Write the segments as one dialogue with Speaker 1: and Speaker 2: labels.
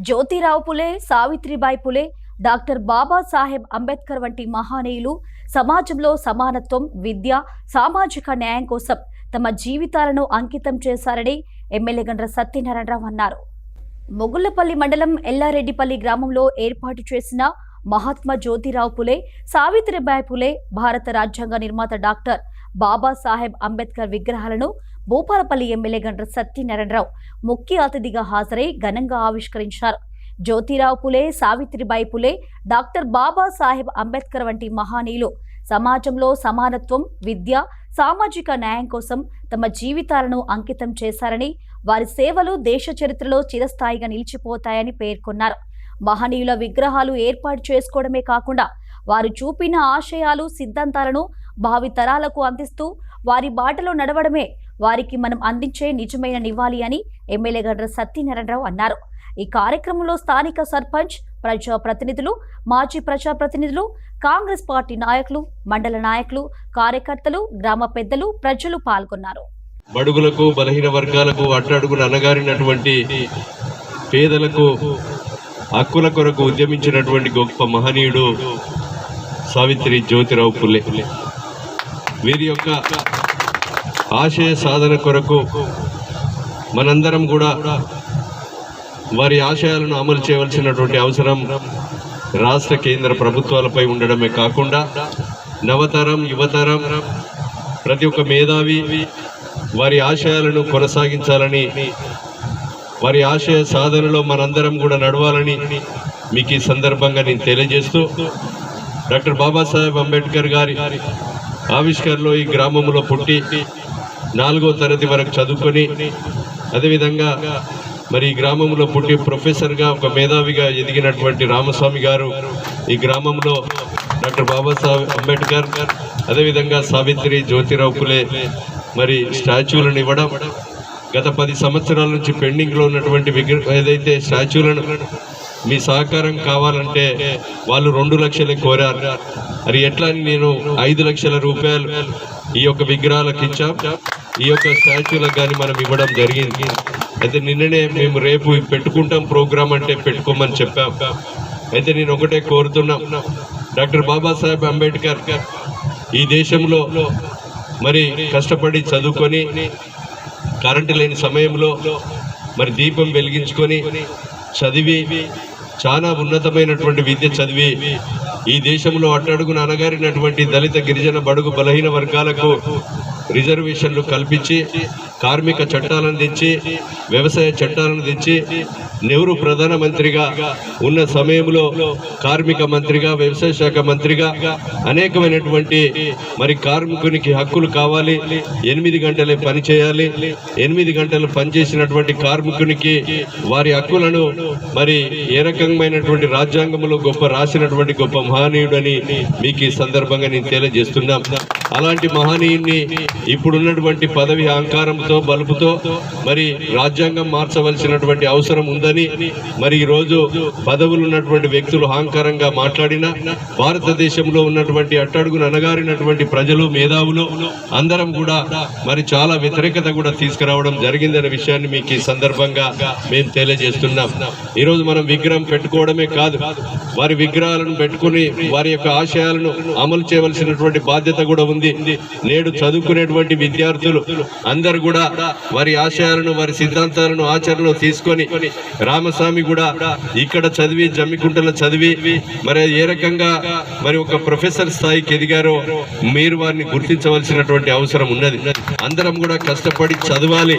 Speaker 1: Jyotirao Phule, Savitribai Phule, doctor Babasaheb Ambedkar వంటి మహనీయులు సమాజంలో సమానత్వం, విద్య, సామాజిక న్యాయం కోసం తమ జీవితాలను అంకితం చేశారని ఎమ్మెల్యే గండ్ర సత్యనారాయణరావు అన్నారు. మొగుళ్లపల్లి మండలం ఎల్లారెడ్డిపల్లి గ్రామంలో ఏర్పాటు చేసిన మహాత్మా జ్యోతిరావు పులే, సావిత్రిబాయి పులే, భారత రాజ్యాంగ నిర్మాత డాక్టర్ బాబాసాహెబ్ అంబేద్కర్ విగ్రహాలను భూపాలపల్లి ఎమ్మెల్యే గండ్ర సత్యనారాయణరావు ముఖ్య అతిథిగా హాజరై ఘనంగా ఆవిష్కరించారు. జ్యోతిరావు పులే, సావిత్రిబాయి పులే, డాక్టర్ బాబాసాహెబ్ అంబేద్కర్ వంటి మహనీయులు సమాజంలో సమానత్వం, విద్య, సామాజిక న్యాయం కోసం తమ జీవితాలను అంకితం చేశారని, వారి సేవలు దేశ చరిత్రలో చిరస్థాయిగా నిలిచిపోతాయని పేర్కొన్నారు. మహనీయుల విగ్రహాలు ఏర్పాటు చేసుకోవడమే కాకుండా వారు చూపిన ఆశయాలు, సిద్ధాంతాలను భావితరాలకు అందిస్తూ వారి బాటలో నడవడమే వారికి మనం అందించే నిజమైన నివాళి అని ఎమ్మెల్యే గండ్ర సత్యనారాయణరావు అన్నారు. ఈ కార్యక్రమంలో స్థానిక సర్పంచ్, ప్రజాప్రతినిధులు, మాజీ ప్రజాప్రతినిధులు, కాంగ్రెస్ పార్టీ నాయకులు, మండల నాయకులు, కార్యకర్తలు, గ్రామ పెద్దలు, ప్రజలు పాల్గొన్నారు.
Speaker 2: బడుగులకు, బలహీన వర్గాలకు, అట్టడుగున అనగారినటువంటి పేదలకు హక్కుల కొరకు ఉద్యమించినటువంటి గొప్ప మహనీయుడు సావిత్రి జ్యోతిరావు పులే. వీరి యొక్క ఆశయ సాధన కొరకు మనందరం కూడా వారి ఆశయాలను అమలు చేయవలసినటువంటి అవసరం రాష్ట్ర, కేంద్ర ప్రభుత్వాలపై ఉండడమే కాకుండా నవతరం, యువతరం, ప్రతి ఒక్క మేధావి వారి ఆశయాలను కొనసాగించాలని, వారి ఆశయ సాధనలో మనందరం కూడా నడవాలని మీకు ఈ సందర్భంగా నేను తెలియజేస్తూ, డాక్టర్ బాబాసాహెబ్ అంబేద్కర్ గారి ఆవిష్కరణలో ఈ గ్రామంలో పుట్టి 4వ తరగతి వరకు చదువుకొని, అదేవిధంగా మరి ఈ గ్రామంలో పుట్టి ప్రొఫెసర్గా, ఒక మేధావిగా ఎదిగినటువంటి రామస్వామి గారు ఈ గ్రామంలో డాక్టర్ బాబాసాహెబ్ అంబేద్కర్, అదేవిధంగా సావిత్రి జ్యోతిరావు పులే మరి స్టాచ్యూలను ఇవ్వడం, గత 10 సంవత్సరాల నుంచి పెండింగ్లో ఉన్నటువంటి ఏదైతే స్టాచ్యూలను మీ సహకారం కావాలంటే వాళ్ళు 2 లక్షలే కోరారు. అది ఎట్లా అని నేను 5 లక్షల రూపాయలు ఈ యొక్క విగ్రహాలకు ఇచ్చాం. ఈ యొక్క స్టాచ్యూలకు కానీ మనం ఇవ్వడం జరిగింది. అయితే నిన్ననే మేము రేపు పెట్టుకుంటాం ప్రోగ్రామ్ అంటే పెట్టుకోమని చెప్పాం. అయితే నేను ఒకటే కోరుతున్నా, డాక్టర్ బాబాసాహెబ్ అంబేద్కర్ ఈ దేశంలో మరి కష్టపడి చదువుకొని, కరెంటు లేని సమయంలో మరి దీపం వెలిగించుకొని చదివి, చాలా ఉన్నతమైనటువంటి విద్య చదివి ఈ దేశంలో అట్టడుగున అనగారినటువంటి దళిత, గిరిజన, బడుగు, బలహీన వర్గాలకు రిజర్వేషన్లు కల్పించి, కార్మిక చట్టాలను తెచ్చి, వ్యవసాయ చట్టాలను తెచ్చి, నెహ్రూ ప్రధానమంత్రిగా ఉన్న సమయంలో కార్మిక మంత్రిగా, వ్యవసాయ శాఖ మంత్రిగా అనేకమైనటువంటి మరి కార్మికునికి హక్కులు కావాలి, 8 గంటలే పని చేయాలి, 8 గంటలు పనిచేసినటువంటి కార్మికునికి వారి హక్కులను మరి ఏ రకమైనటువంటి రాజ్యాంగంలో గొప్ప రాసినటువంటి గొప్ప మహనీయుడని మీకు ఈ సందర్భంగా నేను తెలియజేస్తున్నాం. అలాంటి మహనీయుని ఇప్పుడున్నటువంటి పదవి అహంకారంతో, బలుపుతో మరి రాజ్యాంగం మార్చవలసినటువంటి అవసరం ఉందని మరి ఈరోజు పదవులు ఉన్నటువంటి వ్యక్తులు అహంకారంగా మాట్లాడినా, భారతదేశంలో ఉన్నటువంటి అట్టడుగున అనగారినటువంటి ప్రజలు, మేధావులు అందరం కూడా మరి చాలా వ్యతిరేకత కూడా తీసుకురావడం జరిగిందనే విషయాన్ని మీకు ఈ సందర్భంగా మేము తెలియజేస్తున్నాం. ఈరోజు మనం విగ్రహం పెట్టుకోవడమే కాదు, వారి విగ్రహాలను పెట్టుకుని వారి యొక్క ఆశయాలను అమలు చేయవలసినటువంటి బాధ్యత కూడా ఉంది. నేడు చదువుకునేటువంటి విద్యార్థులు అందరూ కూడా వారి ఆశయాలను, వారి సిద్ధాంతాలను ఆచరణలో తీసుకొని, రామస్వామి కూడా ఇక్కడ చదివి, జమ్మికుంటలో చదివి మరి ఏ రకంగా మరి ఒక ప్రొఫెసర్ స్థాయికి ఎదిగారో మీరు వారిని గుర్తించవలసినటువంటి అవసరం ఉన్నది. అందరం కూడా కష్టపడి చదవాలి,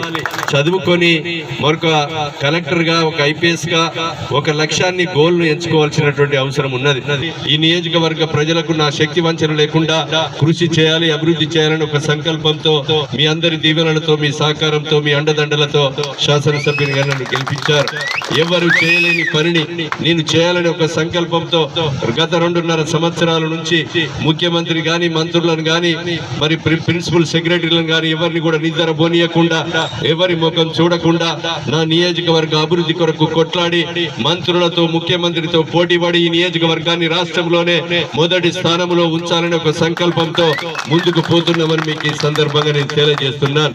Speaker 2: చదువుకొని మరొక కలెక్టర్గా, ఒక ఐపీఎస్గా ఒక లక్ష్యాన్ని, గోల్ను ఎంచుకోవాల్సినటువంటి అవసరం ఉన్నది. ఈ నియోజకవర్గ ప్రజలకు నా శక్తి వంచన లేకుండా కృషి చేయాలి, అభివృద్ధి చేయాలని ఒక సంకల్పంతో, మీ అందరి దీవెనలతో, మీ సహకారంతో, మీ అండదండలతో శాసనసభ్యునిగా నన్ను గెలిపించారు. ఎవరు చేయలేని పనిని నేను చేయాలని ఒక సంకల్పంతో గత 2.5 సంవత్సరాల నుంచి ముఖ్యమంత్రి గాని, మంత్రులను గాని, మరి ప్రిన్సిపల్ సెక్రటరీలను గాని ఎవరిని కూడా నిద్ర పోనీయకుండా, ఎవరి ముఖం చూడకుండా నా నియోజకవర్గ అభివృద్ధి కొరకు కొట్లాడి మంత్రులతో, ముఖ్యమంత్రితో పోటీపడి ఈ నియోజకవర్గాన్ని రాష్ట్రంలోనే మొదటి స్థానంలో ఉంచాలని ఒక సంకల్పంతో ముందుకు పోతున్నామని మీకు ఈ సందర్భంగా నేను తెలియజేస్తున్నాను.